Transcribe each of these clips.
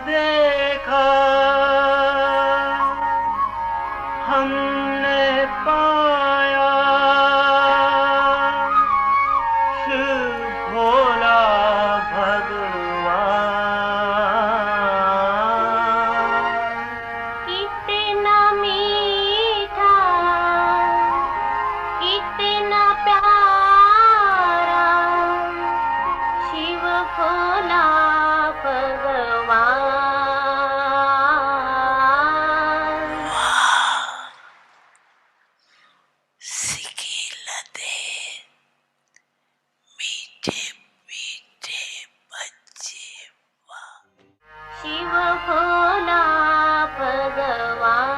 देखा हमने पाया शिव भोला भगवान। कितना मीठा कितना प्यारा शिव भोला भगवान। सिकिलते मीठे मीठे बच्चे शिव भोला भगवान।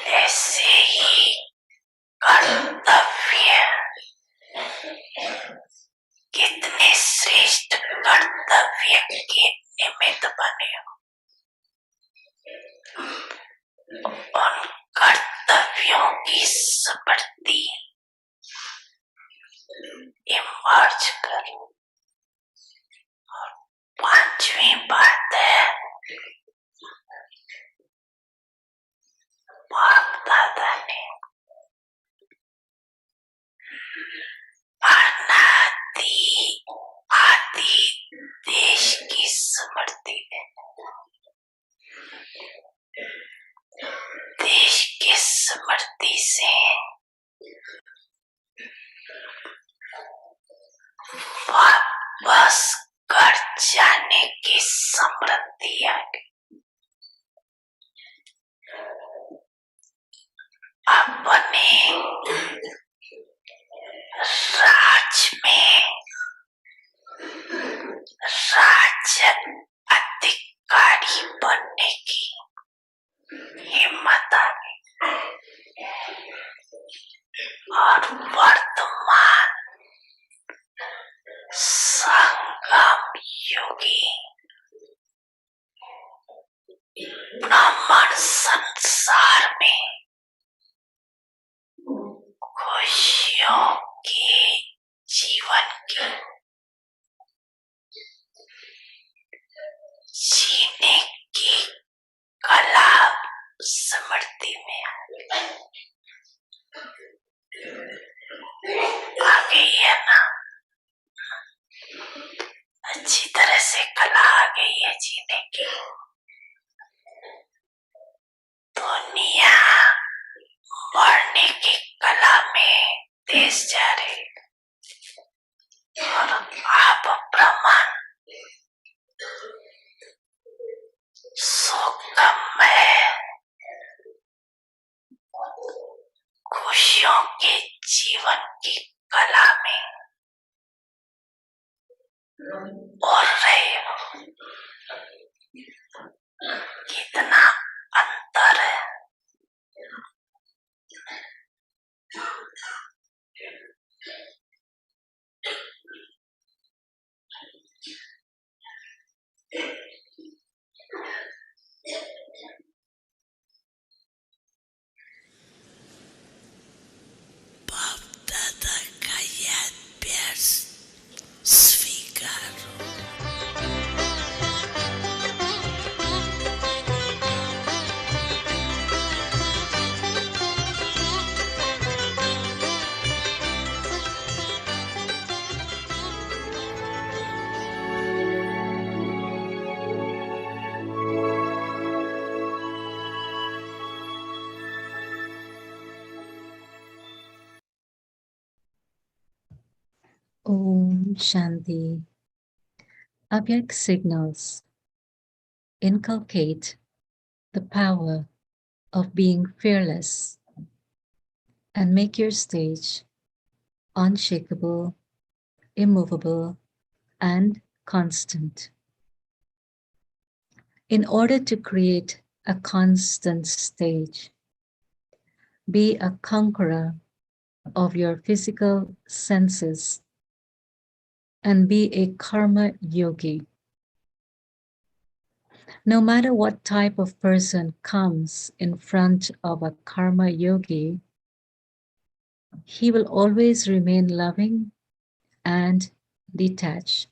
ऐसे ही कर्तव्य कितने श्रेष्ठ कर्तव्य के निमित्त बने हो। उन कर्तव्यों की स्मृति इमर्ज करो। और पांचवी बात है, बाप दादा ने अनादि आदि देश की स्मृति है। देश की स्मृति से वापस घर जाने की समृद्धि आ गई। अपने राज में राजन अधिकारी बनने की हिम्मत आ गई। और वर्तमान संगम योगी ब्राह्मण संसार में खुशियों के जीवन की जीने की कला स्मृति में आ गई है ना। अच्छी तरह से कला आ गई है जीने की। दुनिया मरने की कला में देश जा रही और आप ब्राह्मण सुखमय खुशियों के जीवन की कला में और रहे हो। कितना अंतर है। बाप दादा का याद प्यार स्वीकारो। Om Shanti. Abyak signals inculcate the power of being fearless and make your stage unshakable, immovable, and constant. In order to create a constant stage, be a conqueror of your physical senses and be a karma yogi. No matter what type of person comes in front of a karma yogi, he will always remain loving and detached.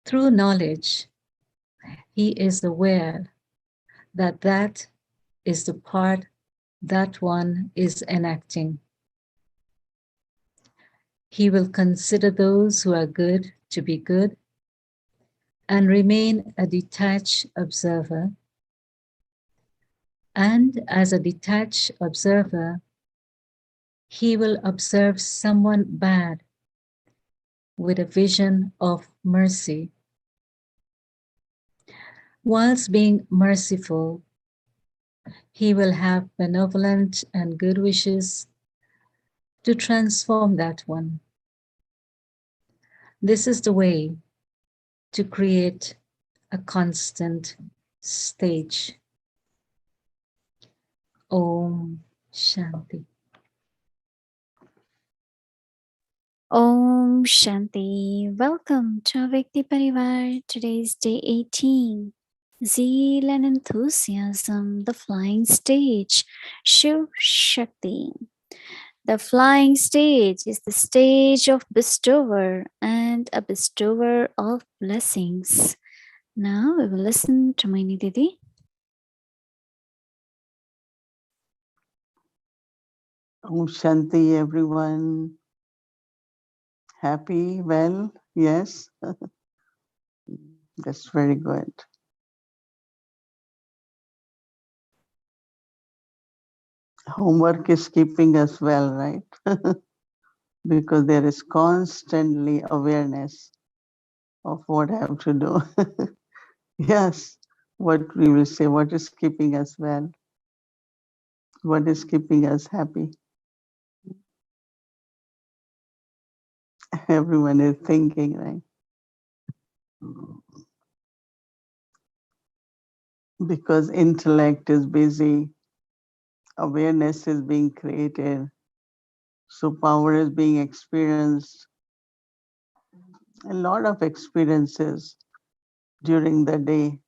Through knowledge, he is aware that that is the part that one is enacting. He will consider those who are good to be good and remain a detached observer. And as a detached observer, he will observe someone bad with a vision of mercy. Whilst being merciful, he will have benevolent and good wishes to transform that one. This is the way to create a constant stage. Om Shanti. Om Shanti. Welcome to Vyakti Parivar. Today's day 18. Zeal and Enthusiasm, the flying stage. Shiv Shakti. The flying stage is the stage of bestower and a bestower of blessings. Now we will listen to Mohini Didi. Om Shanti, everyone. Happy? Well, yes. That's very good. Homework is keeping us well, right? Because there is constantly awareness of what I have to do. Yes, what we will say, what is keeping us well, what is keeping us happy. Everyone is thinking, right? Because intellect is busy, awareness is being created, so power is being experienced. A lot of experiences during the day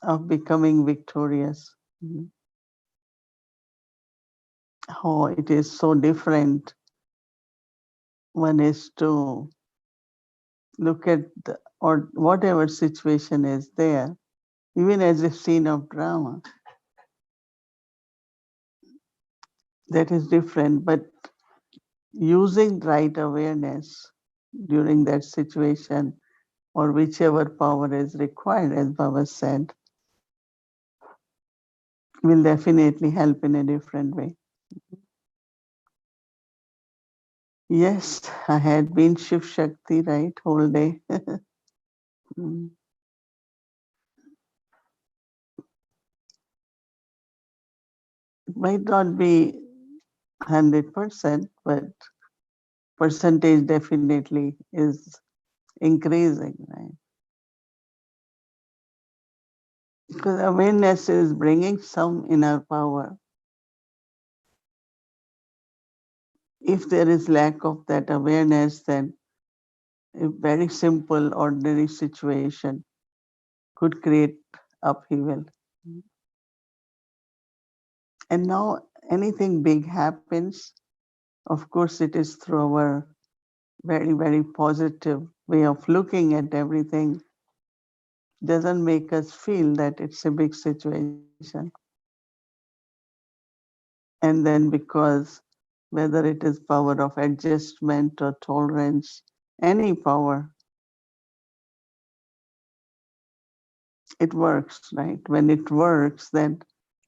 of becoming victorious. Oh, it is so different. One is to look at or whatever situation is there, even as a scene of drama. That is different, but using right awareness during that situation or whichever power is required, as Baba said, will definitely help in a different way. Yes, I had been Shiv Shakti, right, whole day. Mm. It might not be 100%, but percentage definitely is increasing, right? Because awareness is bringing some inner power. If there is lack of that awareness, then a very simple, ordinary situation could create upheaval. And now anything big happens, of course, it is through our very, very positive way of looking at everything. Doesn't make us feel that it's a big situation. And then because whether it is power of adjustment or tolerance, any power, it works, right? When it works, then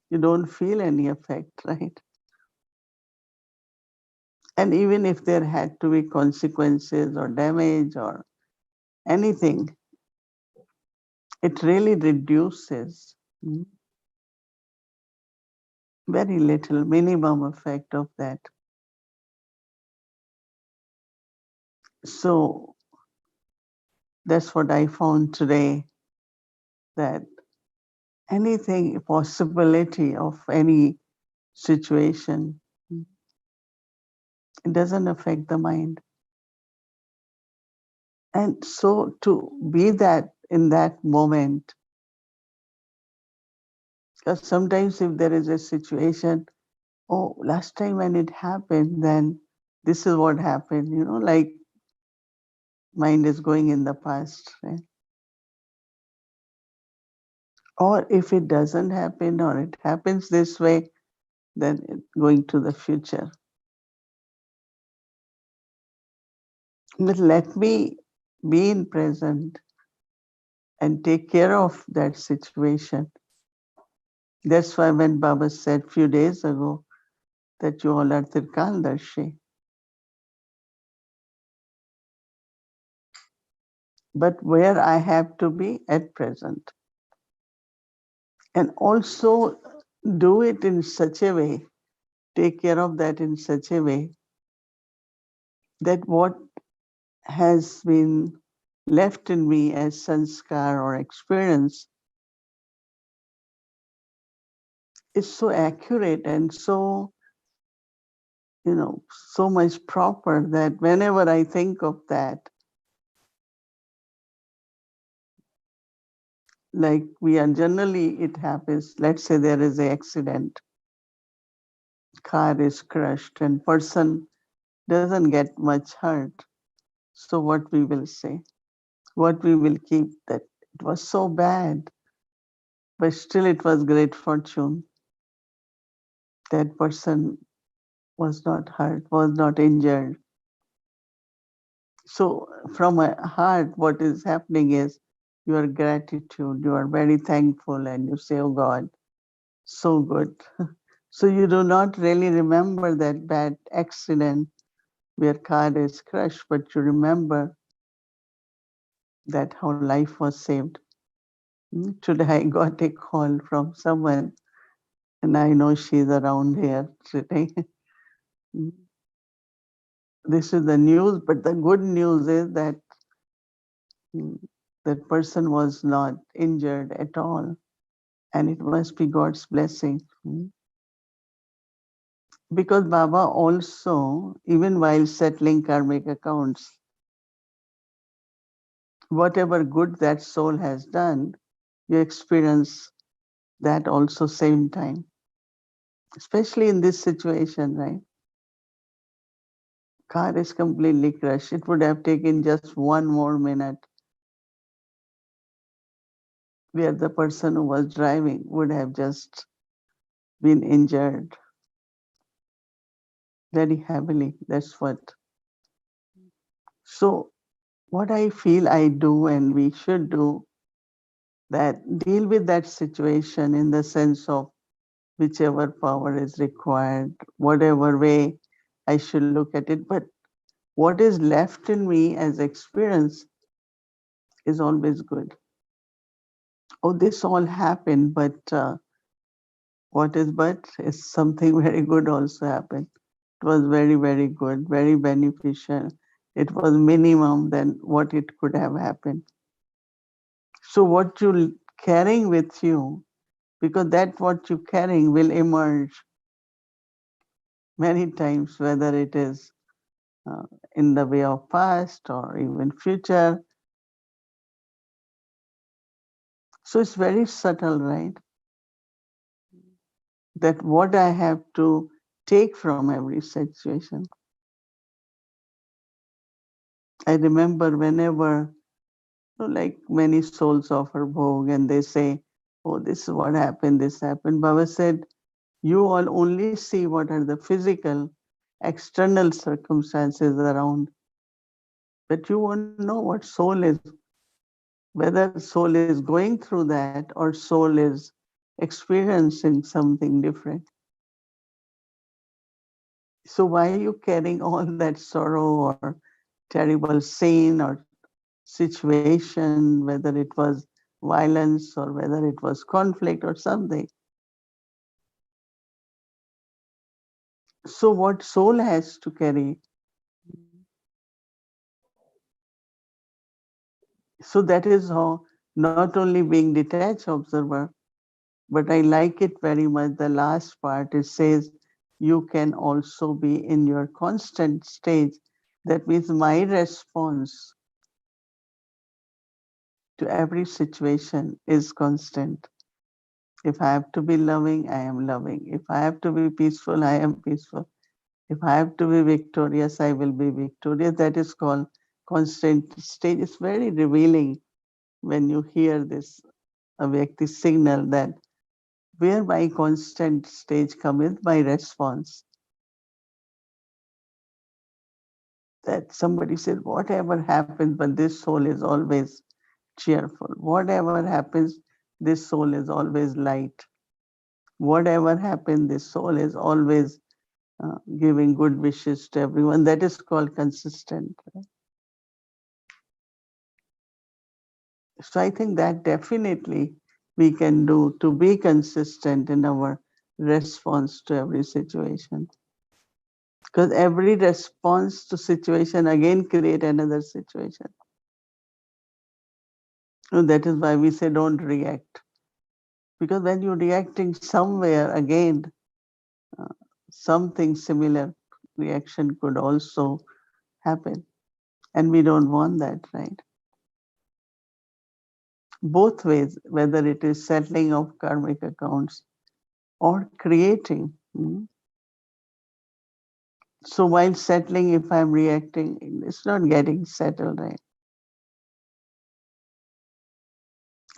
you don't feel any effect, right? And even if there had to be consequences or damage or anything, it really reduces. Very little, minimum effect of that. So that's what I found today, that anything, possibility of any situation, it doesn't affect the mind. And so to be that in that moment, because sometimes if there is a situation oh, last time when it happened, then this is what happened, like mind is going in the past, right? Or if it doesn't happen or it happens this way, then going to the future. But let me be in present and take care of that situation. That's why when Baba said few days ago that you all are Tirkaldarshi. But where I have to be at present. And also do it in such a way, take care of that in such a way that what has been left in me as sanskar or experience is so accurate and so, so much proper that whenever I think of that, like we are generally, it happens, let's say there is an accident, car is crushed and person doesn't get much hurt. So what we will say, what we will keep, that it was so bad, but still it was great fortune. That person was not hurt, was not injured. So from a heart, what is happening is your gratitude, you are very thankful and you say, oh God, so good. So you do not really remember that bad accident where car is crushed, but you remember that how life was saved. Today I got a call from someone and I know she's around here today. This is the news, but the good news is that that person was not injured at all. And it must be God's blessing. Because Baba also, even while settling karmic accounts, whatever good that soul has done, you experience that also same time. Especially in this situation, right? Car is completely crushed. It would have taken just one more minute where the person who was driving would have just been injured very heavily. That's what. So what I feel I do and we should do, that deal with that situation in the sense of whichever power is required, whatever way I should look at it. But what is left in me as experience is always good. Oh, this all happened, but what is but is something very good also happened. It was very, very good, very beneficial. It was minimum than what it could have happened. So what you carrying with you, because that what you carrying will emerge many times, whether it is uh, in the way of past or even future. So it's very subtle, right? That what I have to take from every situation. I remember whenever, like many souls offer bhog and they say, oh, this is what happened, this happened. Baba said, you all only see what are the physical, external circumstances around, but you won't know what soul is, whether soul is going through that or soul is experiencing something different. So why are you carrying all that sorrow or terrible scene or situation, whether it was violence or whether it was conflict or something? So what soul has to carry? So that is how, not only being detached observer, but I like it very much. The last part, it says, you can also be in your constant stage. That means my response to every situation is constant. If I have to be loving, I am loving. If I have to be peaceful, I am peaceful. If I have to be victorious, I will be victorious. That is called constant state. It's very revealing when you hear this Avyakti signal that where my constant stage cometh, my response. That somebody said, whatever happens, but this soul is always cheerful. Whatever happens, this soul is always light. Whatever happens, this soul is always giving good wishes to everyone. That is called consistent. So I think that definitely we can do to be consistent in our response to every situation. Because every response to situation again create another situation. And that is why we say don't react. Because when you're reacting somewhere, again, uh, something similar reaction could also happen. And we don't want that, right? Both ways, whether it is settling of karmic accounts or creating. So while settling, if I'm reacting, it's not getting settled, right?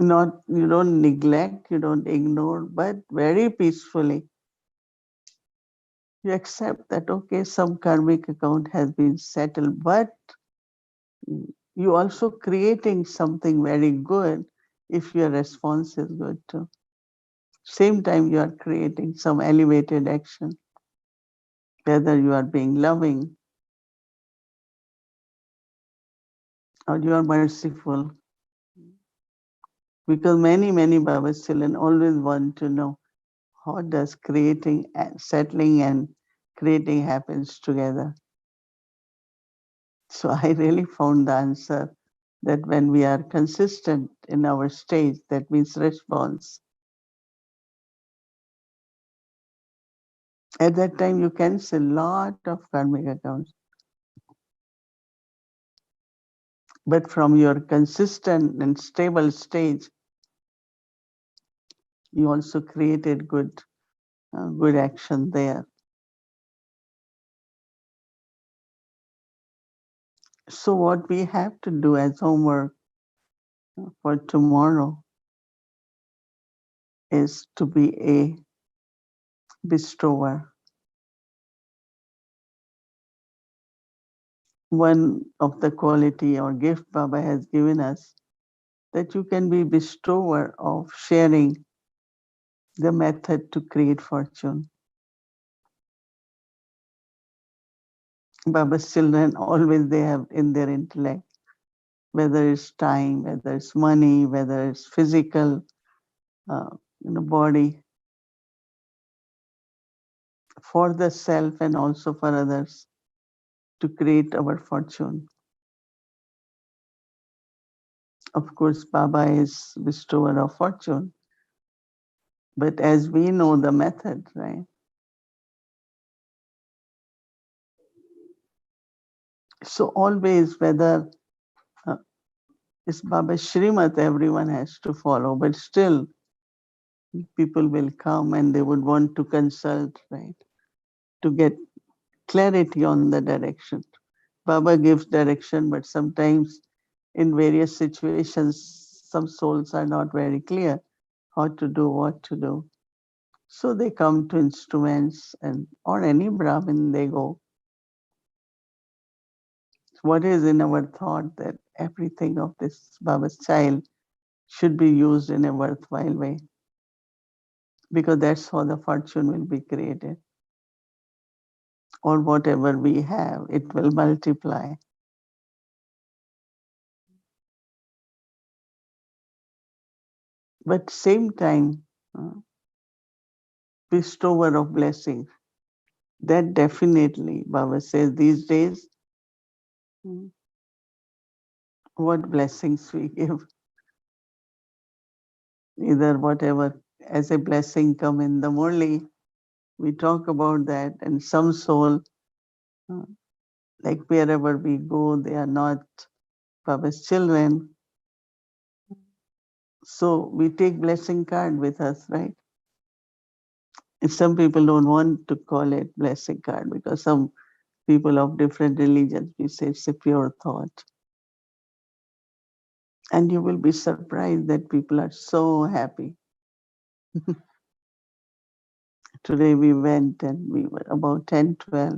Not, you don't neglect, you don't ignore, but very peacefully you accept that, okay, some karmic account has been settled, but you also creating something very good if your response is good too. Same time you are creating some elevated action, whether you are being loving or you are merciful. Because many Baba's children always want to know how does creating, settling and creating happens together. So I really found the answer that when we are consistent in our stage, that means response. At that time, you cancel a lot of karmic accounts. But from your consistent and stable stage, you also created good action there. So what we have to do as homework for tomorrow is to be a bestower. One of the quality or gift Baba has given us, that you can be bestower of sharing the method to create fortune. Baba's children always they have in their intellect, whether it's time, whether it's money, whether it's physical body, for the self and also for others, to create our fortune. Of course, Baba is bestower of fortune, but as we know the method, right? So always, whether it's Baba's Shrimat, everyone has to follow, but still people will come and they would want to consult, right? To get clarity on the direction. Baba gives direction, but sometimes in various situations, some souls are not very clear how to do, what to do. So they come to instruments and or any Brahmin they go. What is in our thought that everything of this Baba's child should be used in a worthwhile way, because that's how the fortune will be created. Or whatever we have, it will multiply. But same time, bestower of blessings. That definitely, Baba says these days, what blessings we give. Either whatever as a blessing come in the Murli, we talk about that, and some soul, like wherever we go, they are not Baba's children. So we take blessing card with us, right? And some people don't want to call it blessing card because some people of different religions, we say it's a pure thought. And you will be surprised that people are so happy. Today we went and we were about 10, 12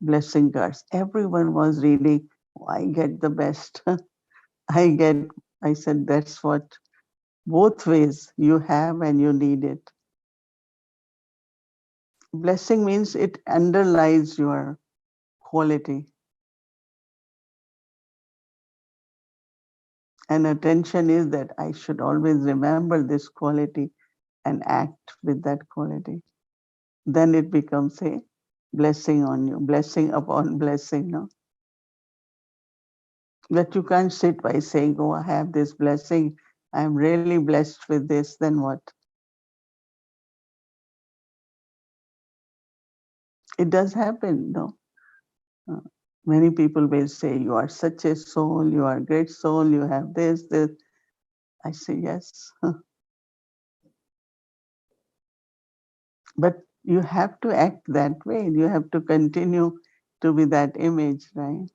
blessing cards. Everyone was reading, oh, I get the best. I said, that's what both ways you have and you need it. Blessing means it underlies your quality. And attention is that I should always remember this quality and act with that quality. Then it becomes a blessing on you, blessing upon blessing. No? That you can't sit by saying, oh, I have this blessing. I'm really blessed with this. Then what? It does happen, no? Many people will say, you are such a soul, you are a great soul, you have this, this. I say, yes. But you have to act that way. You have to continue to be that image, right?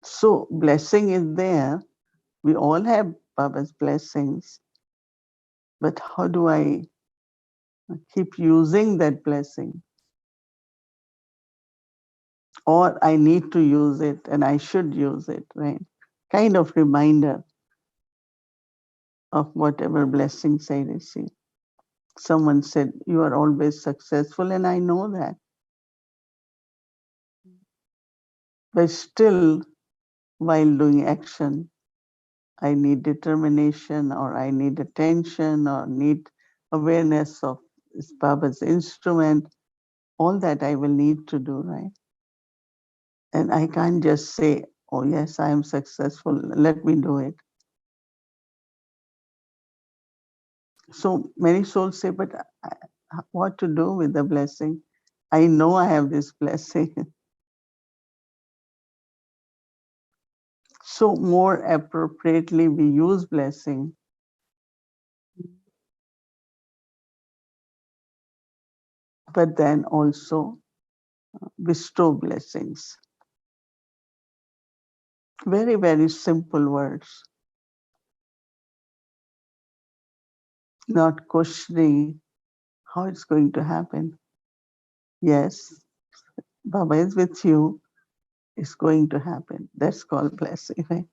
So blessing is there. We all have Baba's blessings. But how do I keep using that blessing? Or I need to use it and I should use it, right? Kind of reminder of whatever blessings I receive. Someone said, you are always successful, and I know that. But still, while doing action, I need determination, or I need attention, or need awareness of Baba's instrument. All that I will need to do, right? And I can't just say, oh yes, I am successful, let me do it. So many souls say, but what to do with the blessing? I know I have this blessing. So more appropriately we use blessing. But then also bestow blessings. Very, very simple words. Not questioning how it's going to happen. Yes, Baba is with you. It's going to happen. That's called blessing, right?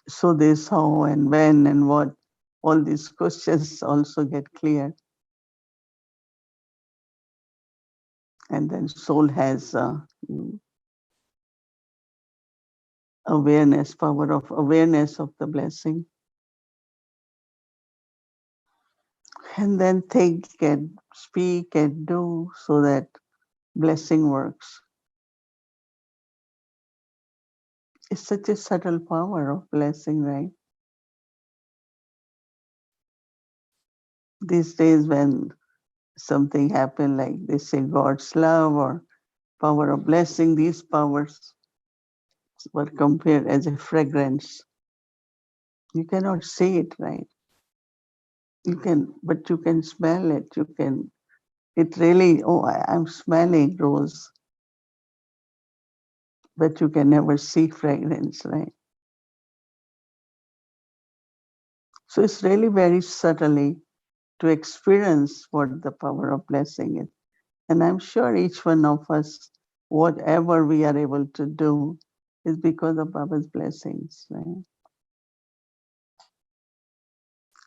So this how and when and what, all these questions also get clear. And then soul has awareness, power of awareness of the blessing. And then think and speak and do so that blessing works. It's such a subtle power of blessing, right? These days when something happens, like they say God's love or power of blessing, these powers were compared as a fragrance. You cannot see it, right? You can, but you can smell it. You can, it really, oh, I'm smelling rose. But you can never see fragrance, right? So it's really very subtly to experience what the power of blessing is. And I'm sure each one of us, whatever we are able to do, is because of Baba's blessings, right?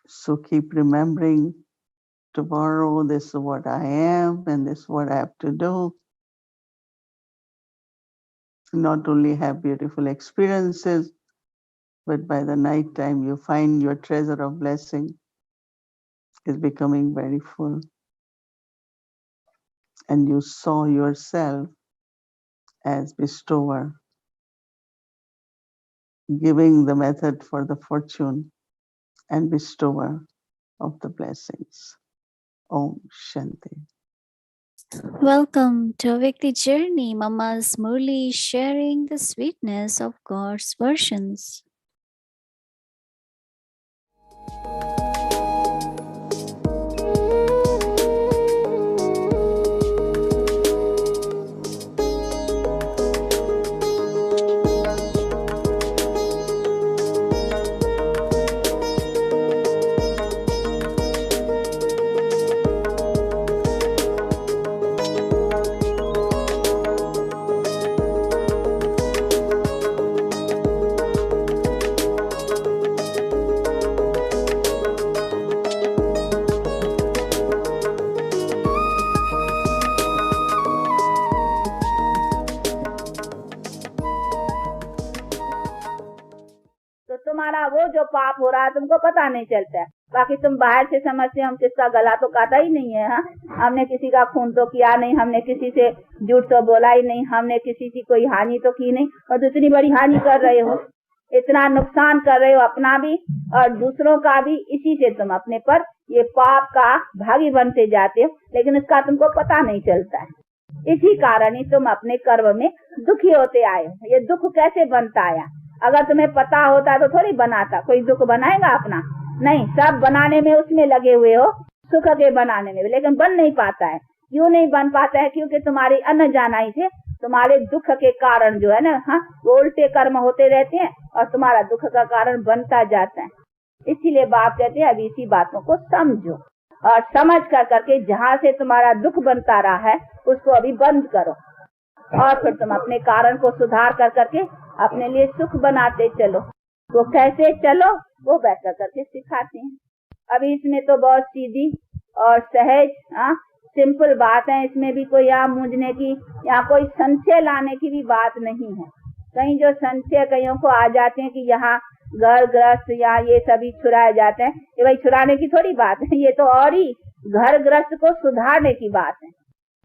So keep remembering tomorrow, this is what I am, and this is what I have to do. Not only have beautiful experiences, but by the night time you find your treasure of blessing is becoming very full. And you saw yourself as bestower, giving the method for the fortune and bestower of the blessings. Om Shanti. Welcome to Awake the Journey. Mama's Murli sharing the sweetness of God's versions. तो तुम्हारा वो जो पाप हो रहा है तुमको पता नहीं चलता है। बाकी तुम बाहर से समझते हो हम किसका गला तो काटा ही नहीं है, हाँ हमने किसी का खून तो किया नहीं, हमने किसी से झूठ तो बोला ही नहीं, हमने किसी की कोई हानि तो की नहीं, और तो इतनी बड़ी हानि कर रहे हो, इतना नुकसान कर रहे हो अपना भी और दूसरों का भी। इसी से तुम अपने पर ये पाप का भागी बनते जाते हो, लेकिन इसका तुमको पता नहीं चलता है। इसी कारण ही तुम अपने कर्म में दुखी होते आए हो। ये दुख कैसे बनता आया? अगर तुम्हें पता होता तो थोड़ी बनाता। कोई दुख बनाएगा अपना? नहीं, सब बनाने में उसमें लगे हुए हो, सुख के बनाने में, लेकिन बन नहीं पाता है। क्यों नहीं बन पाता है? क्योंकि तुम्हारी अनजानाई से तुम्हारे दुख के कारण जो है ना, हाँ वो उल्टे कर्म होते रहते हैं और तुम्हारा दुख का कारण बनता जाता है। इसीलिए बाप कहते हैं अभी इसी बातों को समझो और समझ कर करके जहाँ से तुम्हारा दुख बनता रहा है उसको अभी बंद करो और फिर तुम अपने कारण को सुधार कर करके अपने लिए सुख बनाते चलो। वो कैसे चलो वो बैठ कर करके सिखाते हैं। अभी इसमें तो बहुत सीधी और सहज सिंपल बात है। इसमें भी कोई यहाँ मूंझने की या कोई संशय लाने की भी बात नहीं है। कहीं जो संशय कईयों को आ जाते हैं कि यहाँ घर ग्रस्त या ये सभी छुड़ाए जाते हैं, ये भाई छुड़ाने की थोड़ी बात है, ये तो और ही घर ग्रस्त को सुधारने की बात है।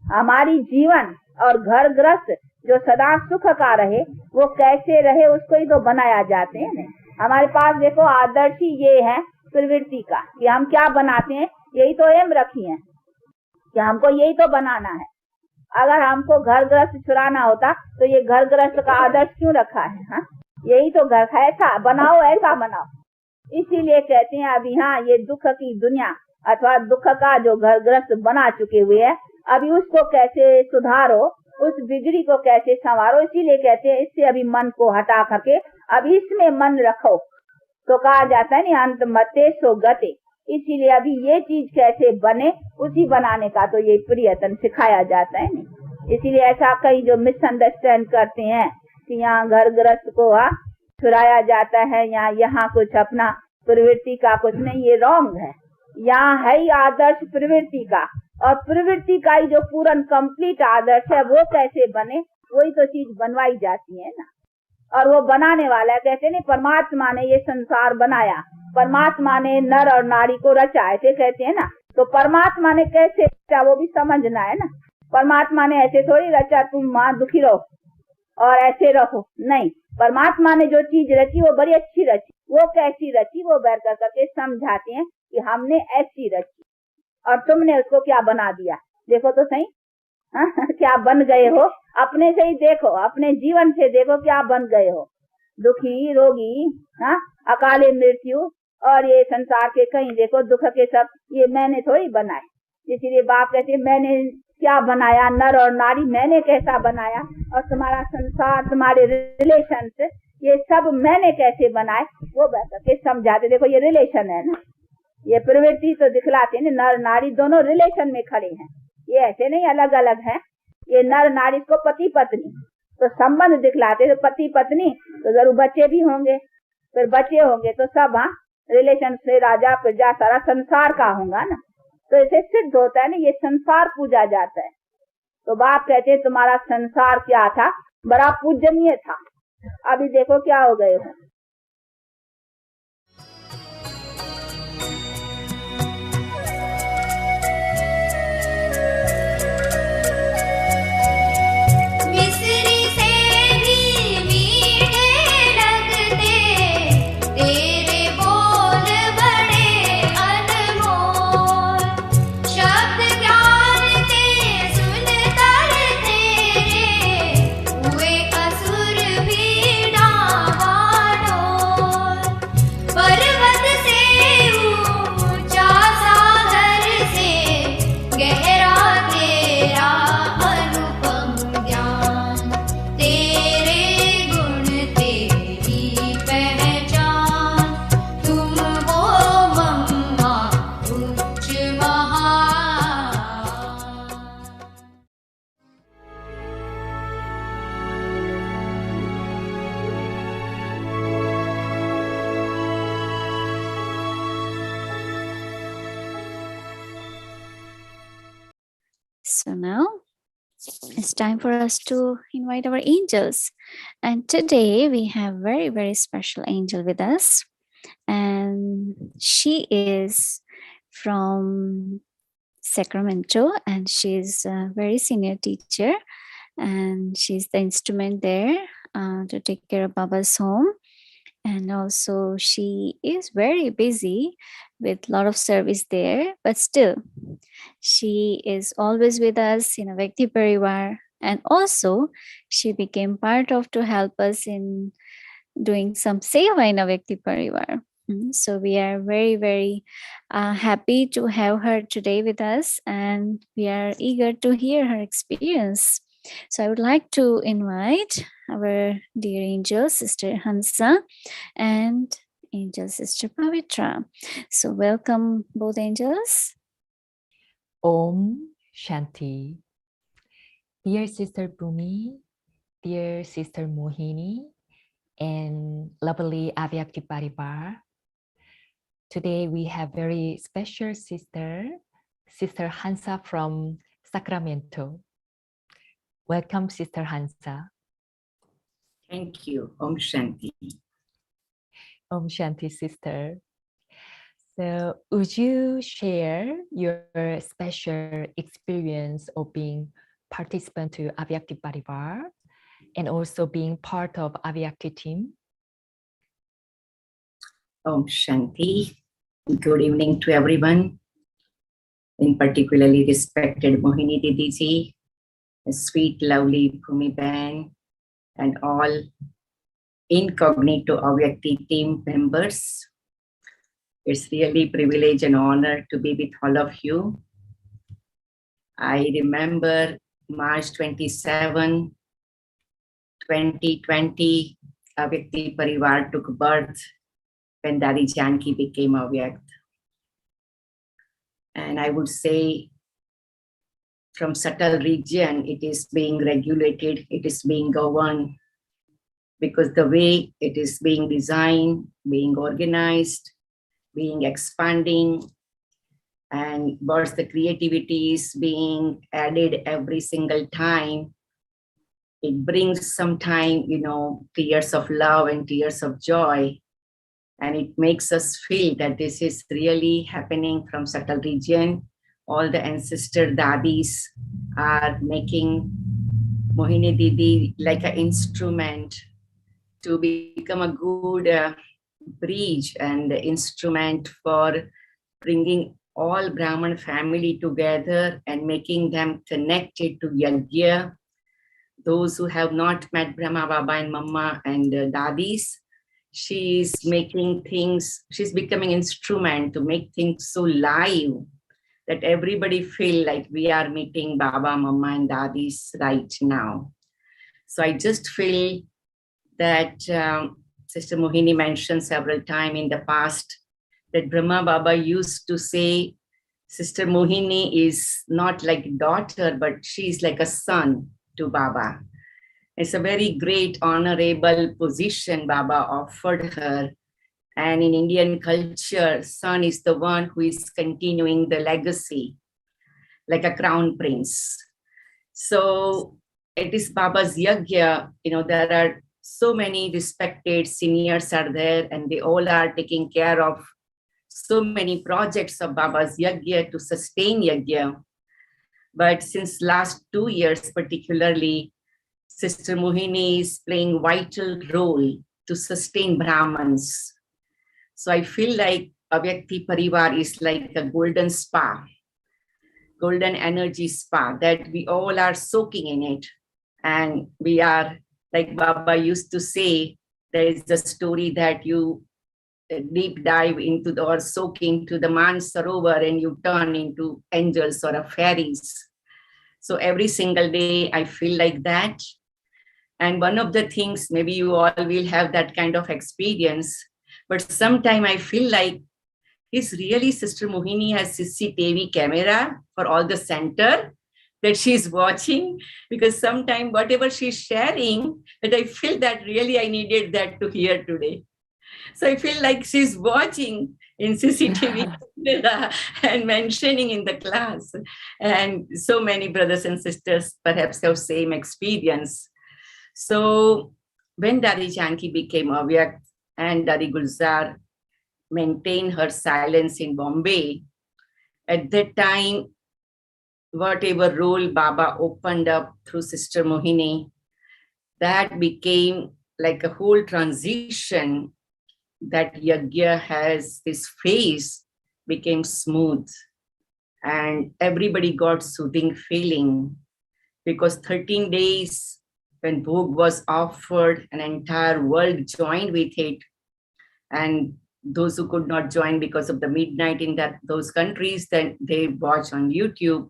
हमारी जीवन और घर ग्रस्त जो सदा सुख का रहे वो कैसे रहे उसको ही तो बनाया जाते हैं। हमारे पास देखो आदर्श ही ये है प्रवृत्ति का कि हम क्या बनाते हैं, यही तो एम रखी है कि हमको यही तो बनाना है। अगर हमको घर ग्रस्त छुड़ाना होता तो ये घर ग्रस्त का आदर्श क्यों रखा है? हाँ यही तो घर ऐसा बनाओ, ऐसा बनाओ। इसीलिए कहते हैं अभी हाँ ये दुख की दुनिया अथवा दुख का जो घर ग्रस्त बना चुके हुए है, अभी उसको कैसे सुधारो, उस बिगड़ी को कैसे संवारो। इसीलिए कहते हैं इससे अभी मन को हटा करके अभी इसमें मन रखो। तो कहा जाता है ना अंत मते सो गते। इसीलिए अभी ये चीज कैसे बने उसी बनाने का तो ये प्रयत्न सिखाया जाता है नहीं। इसीलिए ऐसा कई जो मिसअंडरस्टैंड करते हैं कि यहाँ घर ग्रस्त को छुड़ाया जाता है या यहाँ कुछ अपना प्रवृत्ति का कुछ नहीं, ये रॉन्ग है। यहाँ है ही आदर्श प्रवृत्ति का, और प्रवृत्ति का ही जो पूर्ण कंप्लीट आदर्श है वो कैसे बने वही तो चीज बनवाई जाती है ना। और वो बनाने वाला है, कहते नहीं परमात्मा ने ये संसार बनाया, परमात्मा ने नर और नारी को रचा, ऐसे कहते हैं ना। तो परमात्मा ने कैसे रचा वो भी समझना है ना। परमात्मा ने ऐसे थोड़ी रचा तुम माँ दुखी रहो और ऐसे रहो, नहीं। परमात्मा ने जो चीज रची वो बड़ी अच्छी रची। वो कैसी रची वो बैठ कर करके समझाते हैं कि हमने ऐसी रची और तुमने उसको क्या बना दिया। देखो तो सही क्या बन गए हो, अपने से ही देखो, अपने जीवन से देखो क्या बन गए हो। दुखी, रोगी, अकाले मृत्यु और ये संसार के कहीं देखो दुख के सब ये मैंने थोड़ी बनाए। इसीलिए बाप कहते मैंने क्या बनाया, नर और नारी मैंने कैसा बनाया, और तुम्हारा संसार, तुम्हारे रिलेशन ये सब मैंने कैसे बनाए वो बैठ के समझाते। देखो ये रिलेशन है ना, ये प्रवृत्ति तो दिखलाते हैं नर नारी दोनों रिलेशन में खड़े हैं, ये ऐसे नहीं अलग अलग हैं। ये नर नारी को पति पत्नी तो संबंध दिखलाते, तो पति पत्नी तो जरूर बच्चे भी होंगे, फिर बच्चे होंगे तो सब रिलेशन से राजा प्रजा सारा संसार का होगा ना। तो इसे सिद्ध होता है ना ये संसार पूजा जाता है। तो बाप कहते हैं तुम्हारा संसार क्या था, बड़ा पूजनीय था, अभी देखो क्या हो गए हो। शब्द ज्ञान ते सुन So now it's time for us to invite our angels. And today we have very, very special angel with us. And she is from Sacramento, and she's a very senior teacher, and she's the instrument there to take care of Baba's home. And also she is very busy with a lot of service there, but still she is always with us in a Vakti Parivar, and also she became part of to help us in doing some seva in a Vakti Parivar. So we are very, very happy to have her today with us, and we are eager to hear her experience. So I would like to invite our dear angel, Sister Hansa, and angel Sister Pavitra. So welcome both angels. Om Shanti. Dear Sister Bhumi, dear Sister Mohini, and lovely Avyakti Parivar. Today we have very special sister, Sister Hansa from Sacramento. Welcome, Sister Hansa. Thank you. Om Shanti. Om Shanti, sister. So would you share your special experience of being participant to Avyakti Parivar and also being part of Avyakti team? Om Shanti. Good evening to everyone, in particularly respected Mohini Didi Zeal, a sweet, lovely Bhumi Ban, and all incognito Avyakti team members. It's really a privilege and honor to be with all of you. I remember March 27, 2020, Avyakti Parivar took birth when Dadi Janki became Avyakt. And I would say from subtle region, it is being regulated, it is being governed, because the way it is being designed, being organized, being expanding, and what's the creativity is being added every single time. It brings sometime, tears of love and tears of joy. And it makes us feel that this is really happening from subtle region. All the ancestor dadis are making Mohini Didi like an instrument to become a good bridge and instrument for bringing all Brahman family together and making them connected to Yajna. Those who have not met Brahma Baba and Mama and Dadis, she's making things, she's becoming instrument to make things so live that everybody feel like we are meeting Baba, Mama and Dadis right now. So I just feel that Sister Mohini mentioned several times in the past that Brahma Baba used to say, Sister Mohini is not like daughter, but she's like a son to Baba. It's a very great honorable position Baba offered her. And in Indian culture, son is the one who is continuing the legacy, like a crown prince. So it is Baba's Yajna, there are so many respected seniors are there, and they all are taking care of so many projects of Baba's Yajna to sustain Yajna. But since last 2 years, particularly, Sister Mohini is playing vital role to sustain Brahmins. So I feel like Avyakti Parivar is like a golden spa, golden energy spa that we all are soaking in it. And we are, like Baba used to say, there is the story that you deep dive into or soak into the Man Sarovar and you turn into angels or fairies. So every single day I feel like that. And one of the things, maybe you all will have that kind of experience, but sometime I feel like is really Sister Mohini has CCTV camera for all the center that she's watching, because sometime whatever she's sharing, that I feel that really I needed that to hear today. So I feel like she's watching in CCTV and mentioning in the class. And so many brothers and sisters perhaps have same experience. So when Dari Janki became Avyak and Dari Gulzar maintained her silence in Bombay, at that time, whatever role Baba opened up through Sister Mohini, that became like a whole transition, that yajna has this phase became smooth, and everybody got soothing feeling, because 13 days when Bhog was offered, an entire world joined with it. And those who could not join because of the midnight in those countries, then they watch on YouTube.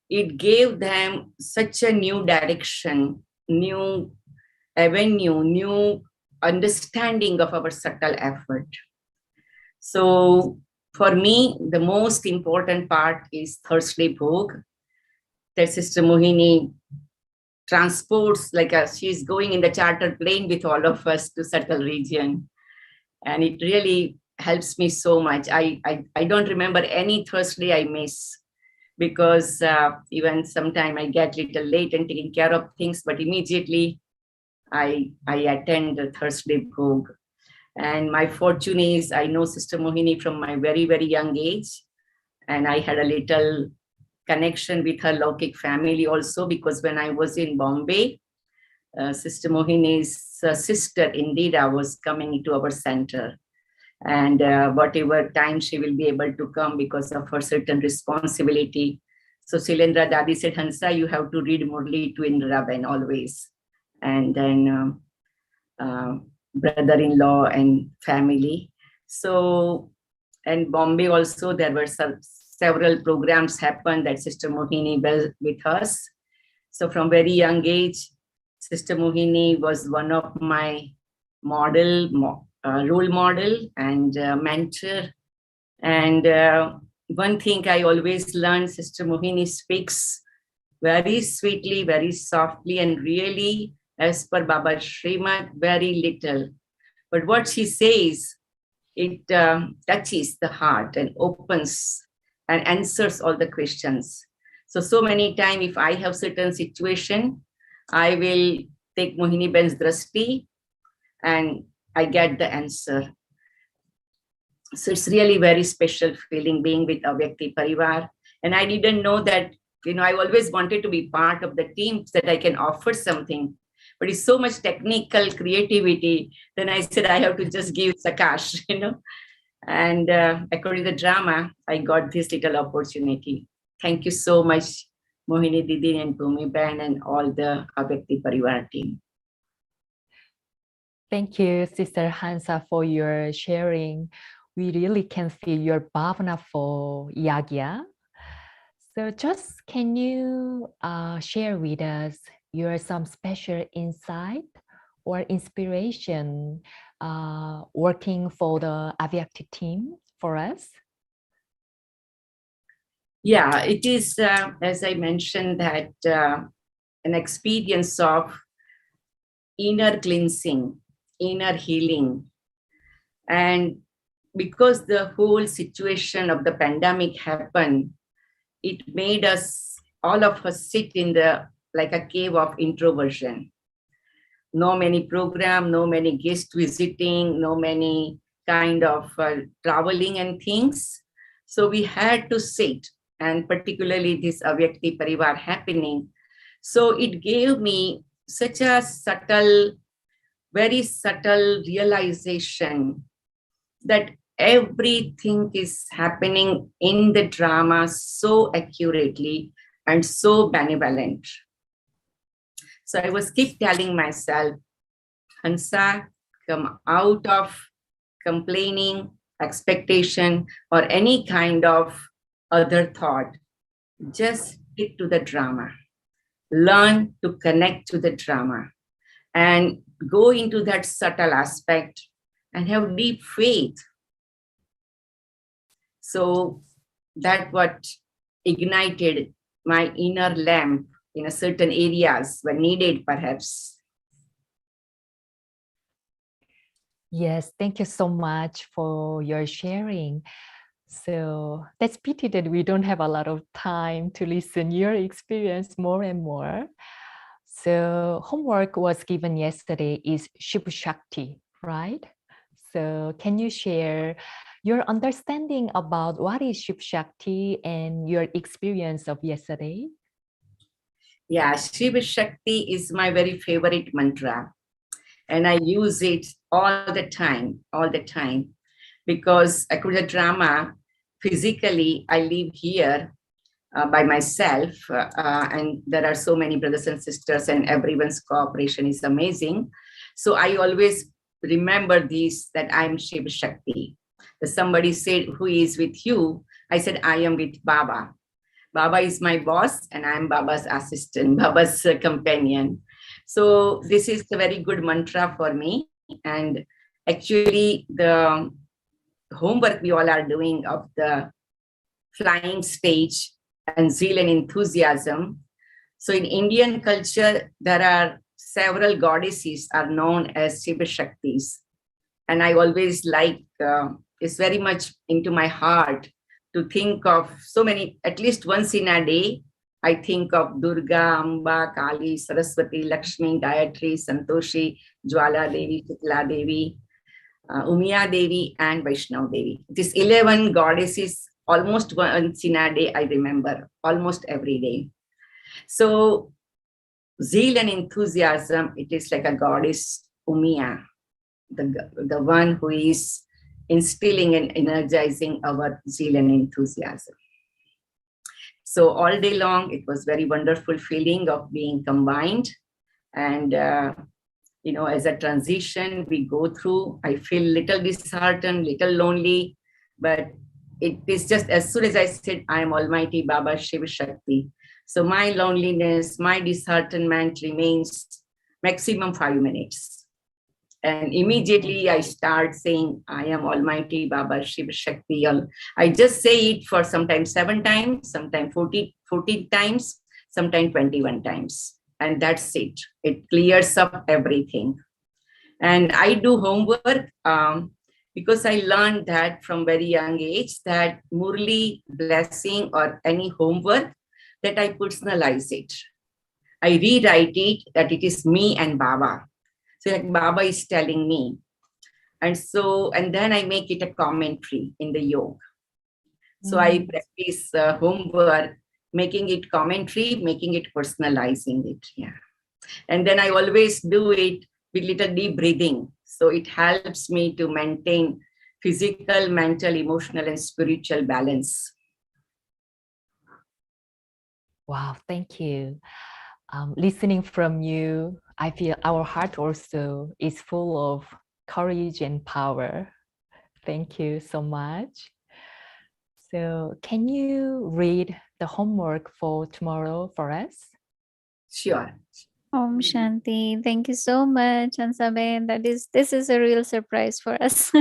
It gave them such a new direction, new avenue, new understanding of our subtle effort. So for me, the most important part is Thursday Bhog, that Sister Mohini transports, like she's going in the charter plane with all of us to subtle region. And it really helps me so much. I don't remember any Thursday I miss, because even sometime I get little late and taking care of things, but immediately I attend the Thursday Bhog. And my fortune is I know Sister Mohini from my very, very young age. And I had a little connection with her Laukik family also, because when I was in Bombay, Sister Mohini's sister Indira was coming into our center. And whatever time she will be able to come because of her certain responsibility. So Silendra Dadi said, Hansa, you have to read Murli to Indira Ben always. And then brother-in-law and family. So, and Bombay also, there were several programs happened that Sister Mohini was with us. So from very young age, Sister Mohini was one of my role model and mentor. And one thing I always learned, Sister Mohini speaks very sweetly, very softly, and really, as per Baba Srimad, very little. But what she says, it touches the heart and opens and answers all the questions. So many times, if I have certain situation, I will take Mohini Ben's drashti and I get the answer. So it's really very special feeling being with Avyakti Parivar. And I didn't know that, I always wanted to be part of the team so that I can offer something. But it's so much technical creativity. Then I said, I have to just give Sakash, And according to the drama, I got this little opportunity. Thank you so much, Mohini Didi and Bhumi Ben and all the Avyakti Parivar team. Thank you, Sister Hansa, for your sharing. We really can feel your bhavana for yagya. So just can you share with us some special insight or inspiration working for the Avyakti team for us? Yeah, it is, as I mentioned, that an experience of inner cleansing, inner healing. And because the whole situation of the pandemic happened, it made us, all of us, sit in like a cave of introversion. No many program, no many guest visiting, no many kind of traveling and things. So we had to sit, and particularly this Avyakti Parivar happening. So it gave me such a subtle, very subtle realization that everything is happening in the drama so accurately and so benevolent. So I was keep telling myself, Hansa, come out of complaining, expectation, or any kind of other thought. Just stick to the drama. Learn to connect to the drama and go into that subtle aspect and have deep faith. So that what ignited my inner lamp in a certain areas when needed, perhaps. Yes, thank you so much for your sharing. So that's pity that we don't have a lot of time to listen your experience more and more. So homework was given yesterday is Shiv Shakti, right? So can you share your understanding about what is Shiv Shakti and your experience of yesterday? Yeah, Shiva Shakti is my very favorite mantra. And I use it all the time, because according to drama, physically, I live here by myself, and there are so many brothers and sisters, and everyone's cooperation is amazing. So I always remember this, that I'm Shiva Shakti. Somebody said, "Who is with you?" I said, "I am with Baba." Baba is my boss, and I'm Baba's assistant, Baba's companion. So this is a very good mantra for me. And actually, the homework we all are doing of the flying stage and zeal and enthusiasm. So in Indian culture, there are several goddesses are known as Shiva Shaktis. And I always like, it's very much into my heart to think of so many, at least once in a day, I think of Durga, Amba, Kali, Saraswati, Lakshmi, Gayatri, Santoshi, Jwala Devi, Chitla Devi, Umiya Devi, and Vaishnav Devi. These 11 goddesses, almost once in a day, I remember, almost every day. So zeal and enthusiasm, it is like a goddess Umiya, the one who is instilling and energizing our zeal and enthusiasm. So all day long, it was very wonderful feeling of being combined. And, as a transition we go through, I feel little disheartened, little lonely, but it is just as soon as I said, I am Almighty Baba Shiva Shakti. So my loneliness, my disheartenment remains maximum 5 minutes. And immediately I start saying, I am Almighty Baba Shiva Shakti. I just say it for sometimes 7 times, sometimes 14 times, sometimes 21 times. And that's it. It clears up everything. And I do homework because I learned that from very young age that Murli blessing or any homework, that I personalize it. I rewrite it that it is me and Baba. So like Baba is telling me. And then I make it a commentary in the yoga. So I practice homework, making it commentary, making it personalizing it. Yeah. And then I always do it with little deep breathing. So it helps me to maintain physical, mental, emotional, and spiritual balance. Wow, thank you. Listening from you, I feel our heart also is full of courage and power. Thank you so much. So can you read the homework for tomorrow for us? Sure. Om Shanti. Thank you so much, Ansaben. This is a real surprise for us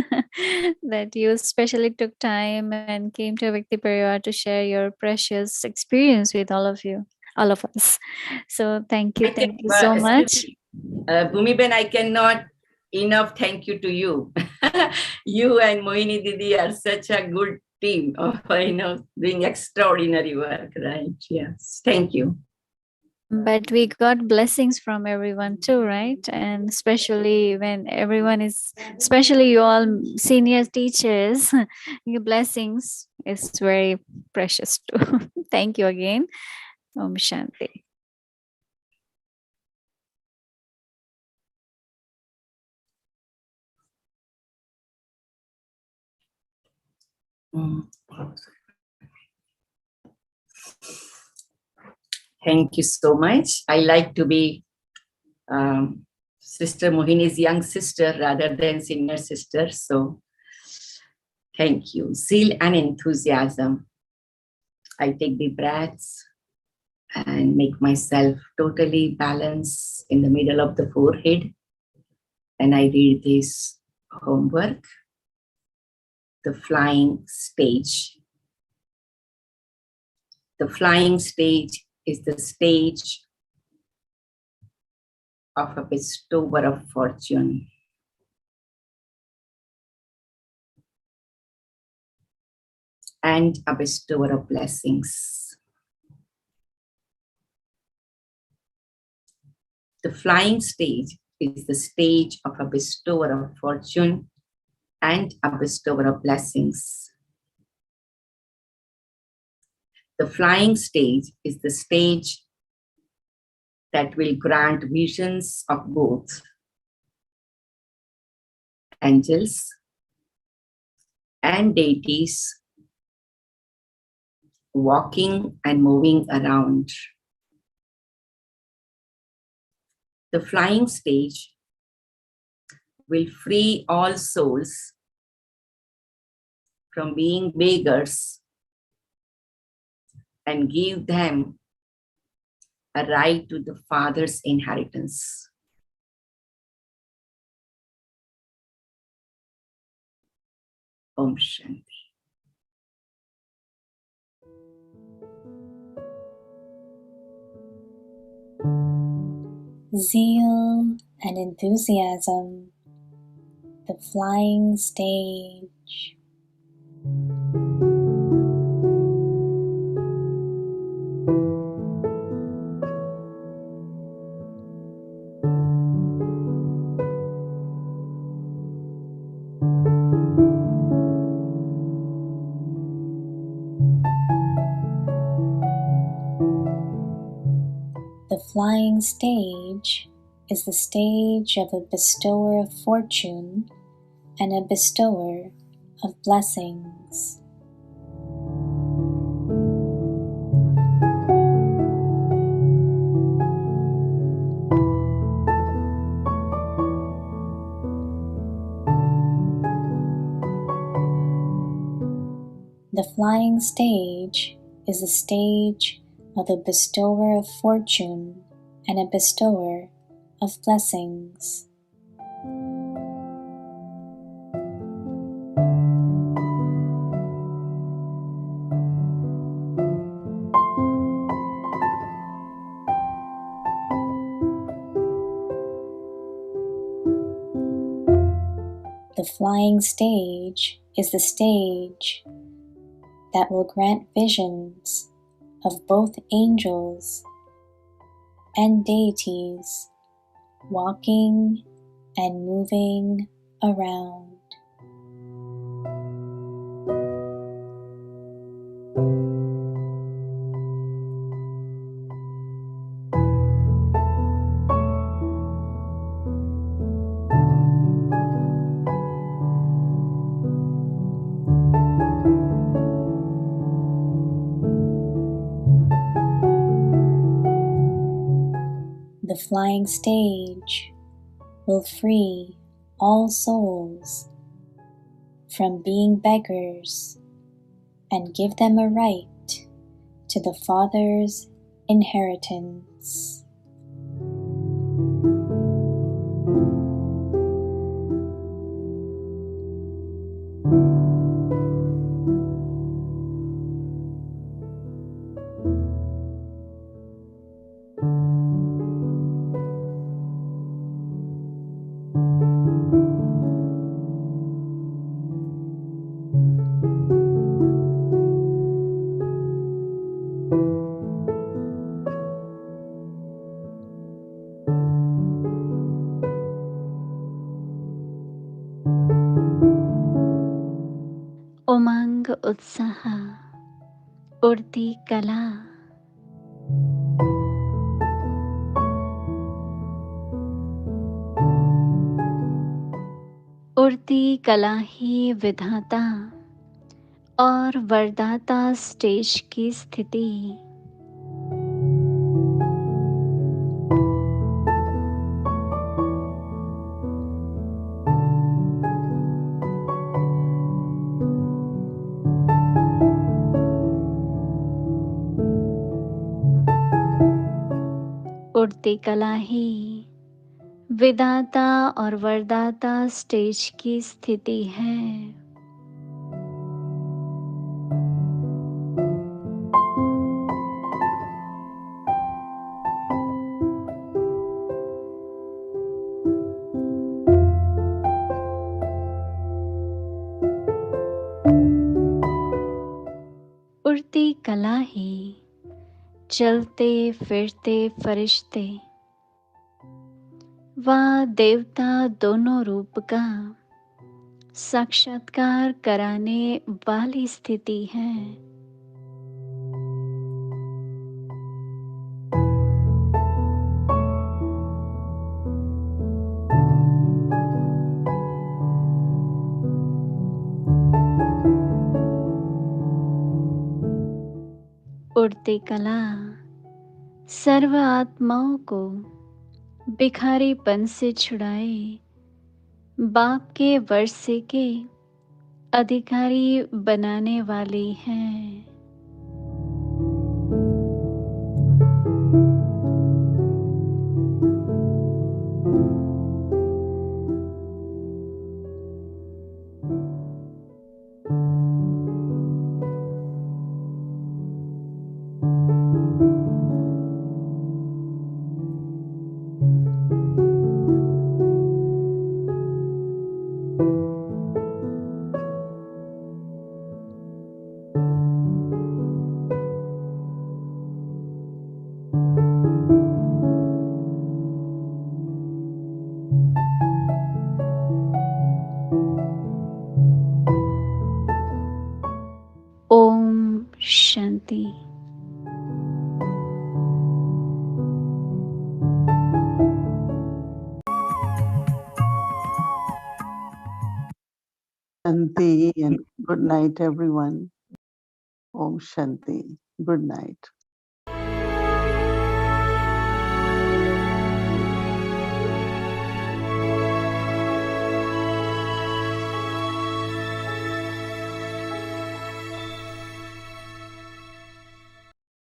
that you especially took time and came to Vikti Parivar to share your precious experience with all of us. So thank you so much. Bhumiben, I cannot enough thank you to you. You and Mohini Didi are such a good team of, doing extraordinary work, right? Yes, thank you. But we got blessings from everyone too, right? And especially when everyone is, especially you all senior teachers, your blessings is very precious too. Thank you again. Om Shanti. Thank you so much. I like to be Sister Mohini's young sister rather than senior sister. So thank you. Zeal and enthusiasm. I take the breaths and make myself totally balanced in the middle of the forehead. And I read this homework, the flying stage. The flying stage is the stage of a bestower of fortune. and a bestower of blessings. The flying stage is the stage of a bestower of fortune and a bestower of blessings. The flying stage is the stage that will grant visions of both angels and deities walking and moving around. The flying stage will free all souls from being beggars and give them a right to the Father's inheritance. Om Shanti. Zeal and enthusiasm, the flying stage. The flying stage is the stage of a bestower of fortune and a bestower of blessings. The flying stage is the stage of a bestower of fortune and a bestower of blessings. The flying stage is the stage that will grant visions of both angels and deities walking and moving around. The flying stage will free all souls from being beggars and give them a right to the Father's inheritance. उमंग उत्साह उड़ती कला उड़ती कला ही विधाता और वरदाता stage की स्थिति। उड़ती कला ही विधाता और वरदाता स्टेज की स्थिति है। उड़ती कला ही चलते फिरते फरिश्ते व देवता दोनों रूप का साक्षात्कार कराने वाली स्थिति है। उड़ती कला सर्व आत्माओं को भिखारीपन से छुड़ाए बाप के वर्षे के अधिकारी बनाने वाली है। Om Shanti. Shanti and good night, everyone. Om Shanti. Good night.